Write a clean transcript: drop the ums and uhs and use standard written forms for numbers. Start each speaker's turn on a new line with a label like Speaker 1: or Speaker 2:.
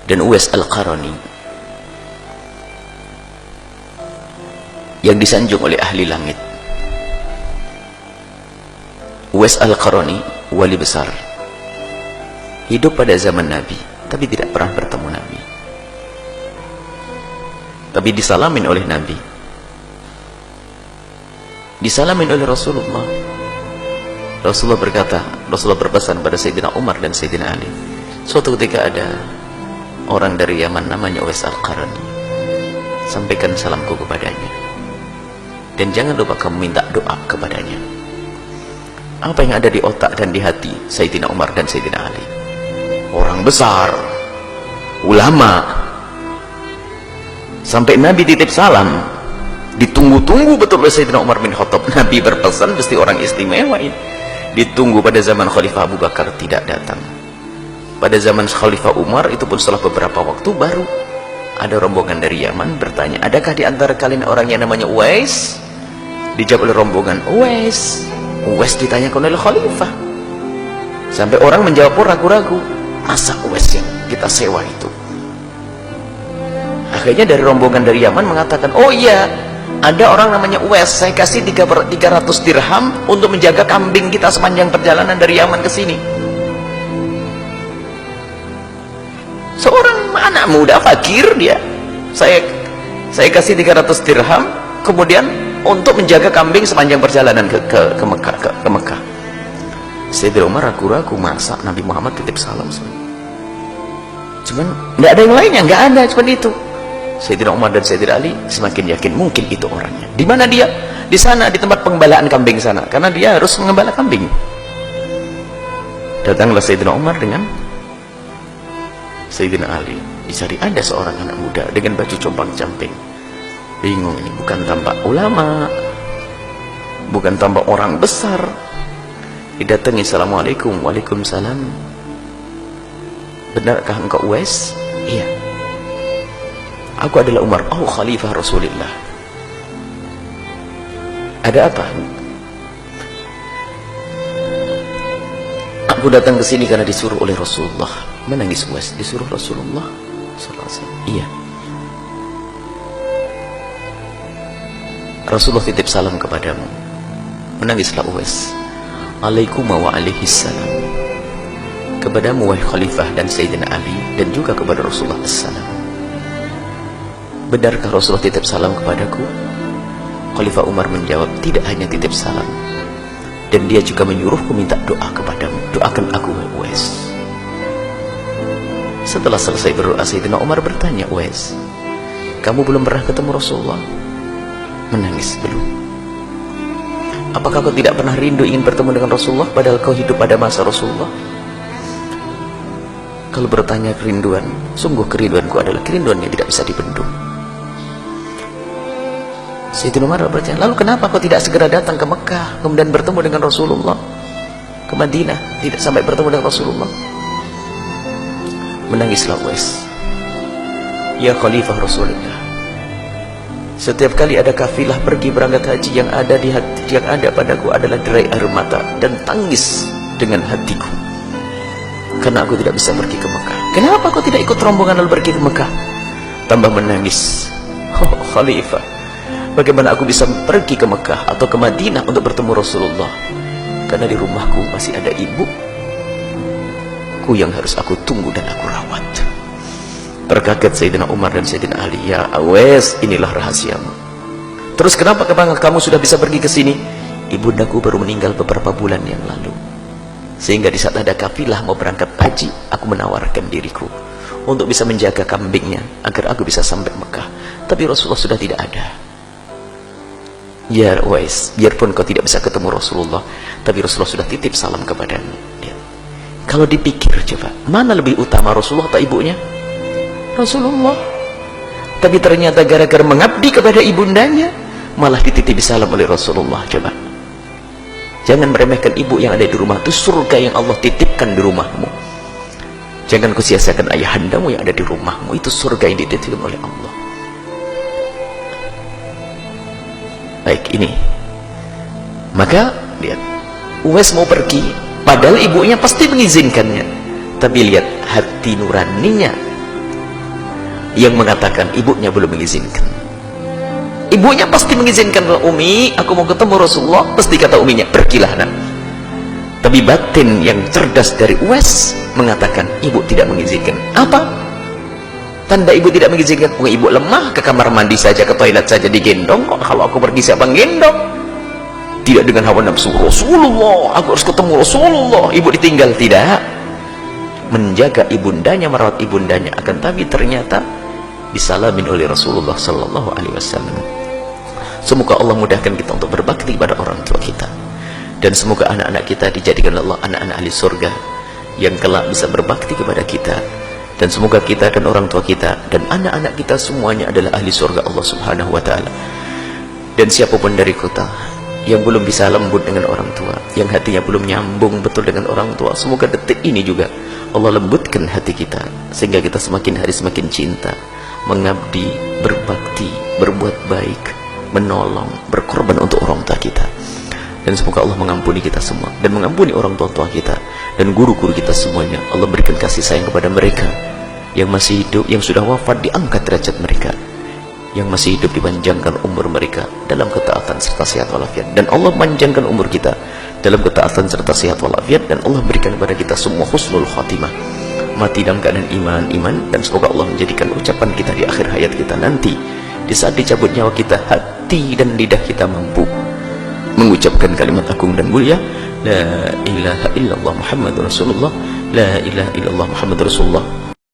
Speaker 1: dan Uwais Al-Qarani yang disanjung oleh ahli langit. Uwais Al-Qarani wali besar, hidup pada zaman Nabi tapi tidak pernah bertemu Nabi, tapi disalamin oleh Nabi, disalamin oleh Rasulullah. Rasulullah berkata, Rasulullah berpesan pada Sayyidina Umar dan Sayyidina Ali, suatu ketika ada orang dari Yaman namanya Uwais Al-Qarani, sampaikan salamku kepadanya dan jangan lupa kamu minta doa kepadanya. Apa yang ada di otak dan di hati Sayyidina Umar dan Sayyidina Ali, orang besar, ulama, sampai Nabi titip salam, ditunggu-tunggu betul oleh Sayyidina Umar bin Khattab. Nabi berpesan mesti orang istimewa ini, ditunggu. Pada zaman Khalifah Abu Bakar tidak datang, pada zaman Khalifah Umar itu pun setelah beberapa waktu baru ada rombongan dari Yaman bertanya, adakah di antara kalian orang yang namanya Uwais? Dijawab oleh rombongan, Uwais. Uwais ditanyakan oleh Khalifah, sampai orang menjawab pun ragu-ragu, masa Uwais yang kita sewa itu? Akhirnya dari rombongan dari Yaman mengatakan, oh iya, ada orang namanya Uwais, saya kasih 300 dirham untuk menjaga kambing kita sepanjang perjalanan dari Yaman ke sini. Seorang anak muda fakir dia, saya kasih 300 dirham kemudian untuk menjaga kambing sepanjang perjalanan ke Mekah. Sayyidina Umar ragu-ragu, masa Nabi Muhammad titip salam? Cuman nggak ada yang lainnya, nggak ada, cuma itu. Sayyidina Umar dan Sayyidina Ali semakin yakin mungkin itu orangnya. Di mana dia? Di sana, di tempat penggembalaan kambing sana, karena dia harus mengembala kambing. Datanglah Sayyidina Umar dengan Sayyidina Ali, dicari ada seorang anak muda dengan baju compang-camping. Bingung, ini bukan tampak ulama, bukan tampak orang besar. Didatangi, assalamualaikum. Waalaikumsalam. Benarkah engkau Uwais? Iya, aku adalah Umar. Oh, Khalifah Rasulullah. Ada apa? Aku datang ke sini karena disuruh oleh Rasulullah. Menangis Uwais, disuruh Rasulullah sallallahu alaihi wasallam. Iya. Rasulullah titip salam kepadamu. Menangislah Uwais. Alaikum wa alaihissalam. Kepadamu wahai Khalifah dan Sayyidina Ali, dan juga kepada Rasulullah assalam. Benarkah Rasulullah titip salam kepadaku? Khalifah Umar menjawab, tidak hanya titip salam, dan dia juga menyuruhku minta doa kepadamu. Doakan aku wahai Uwais. Setelah selesai berdoa, Sayyidina Umar bertanya, Uwais, kamu belum pernah ketemu Rasulullah? Menangis, belum. Apakah kau tidak pernah rindu ingin bertemu dengan Rasulullah padahal kau hidup pada masa Rasulullah? Kalau bertanya kerinduan, sungguh kerinduanku adalah kerinduan yang tidak bisa dibendung. Sayyidina Umar bertanya, lalu kenapa kau tidak segera datang ke Mekah kemudian bertemu dengan Rasulullah, ke Madinah, tidak sampai bertemu dengan Rasulullah? Menangislah Uwais. Ya Khalifah Rasulullah, setiap kali ada kafilah pergi berangkat haji, yang ada di hati, yang ada padaku adalah derai air mata dan tangis dengan hatiku, karena aku tidak bisa pergi ke Mekah. Kenapa kau tidak ikut rombongan lalu pergi ke Mekah? Tambah menangis. Oh Khalifah, bagaimana aku bisa pergi ke Mekah atau ke Madinah untuk bertemu Rasulullah? Karena di rumahku masih ada ibuku yang harus aku tunggu dan aku rawat. Terkaget Sayyidina Umar dan Sayyidina Ali. Ya Uwais, inilah rahasiamu. Terus kenapa kamu sudah bisa pergi ke sini? Ibundaku baru meninggal beberapa bulan yang lalu, sehingga di saat ada kafilah mau berangkat haji, aku menawarkan diriku untuk bisa menjaga kambingnya agar aku bisa sampai Mekah. Tapi Rasulullah sudah tidak ada. Ya Uwais, biarpun kau tidak bisa ketemu Rasulullah, tapi Rasulullah sudah titip salam kepadamu. Kalau dipikir coba, mana lebih utama, Rasulullah atau ibunya? Rasulullah. Tapi ternyata gara-gara mengabdi kepada ibundanya, malah dititipi salam oleh Rasulullah. Coba, jangan meremehkan ibu yang ada di rumah. Itu surga yang Allah titipkan di rumahmu. Jangan kau sia-siakan ayahandamu yang ada di rumahmu. Itu surga yang dititipkan oleh Allah. Baik, ini maka lihat, Uwais mau pergi padahal ibunya pasti mengizinkannya, tapi lihat hati nuraninya yang mengatakan ibunya belum mengizinkan. Ibunya pasti mengizinkan. Umi, aku mau ketemu Rasulullah. Pasti kata uminya, pergilah nak. Tapi batin yang cerdas dari Uwais mengatakan ibu tidak mengizinkan. Apa tanda ibu tidak mengizinkan? Oh, ibu lemah, ke kamar mandi saja, ke toilet saja digendong. Kok kalau aku pergi siapa gendong? Tidak dengan hawa nafsu. Rasulullah, aku harus ketemu Rasulullah. Ibu ditinggal. Tidak. Menjaga ibundanya, merawat ibundanya. Akan tapi ternyata disalamin oleh Rasulullah sallallahu alaihi wasallam. Semoga Allah mudahkan kita untuk berbakti pada orang tua kita, dan semoga anak-anak kita dijadikan Allah anak-anak ahli surga yang kelak bisa berbakti kepada kita. Dan semoga kita dan orang tua kita dan anak-anak kita semuanya adalah ahli surga Allah subhanahu wa ta'ala. Dan siapapun dari kita yang belum bisa lembut dengan orang tua, yang hatinya belum nyambung betul dengan orang tua, semoga detik ini juga Allah lembutkan hati kita, sehingga kita semakin hari semakin cinta, mengabdi, berbakti, berbuat baik, menolong, berkorban untuk orang tua kita. Dan semoga Allah mengampuni kita semua, dan mengampuni orang tua kita dan guru-guru kita semuanya. Allah berikan kasih sayang kepada mereka yang masih hidup, yang sudah wafat diangkat derajat mereka, yang masih hidup dipanjangkan umur mereka dalam ketaatan serta sehat walafiat. Dan Allah panjangkan umur kita dalam ketaatan serta sehat walafiat, dan Allah berikan kepada kita semua husnul khatimah, mati dalam keadaan iman. Dan semoga Allah menjadikan ucapan kita di akhir hayat kita nanti, di saat dicabut nyawa kita, hati dan lidah kita mampu mengucapkan kalimat agung dan mulia, la ilaha illallah Muhammadur Rasulullah, la ilaha illallah Muhammadur Rasulullah.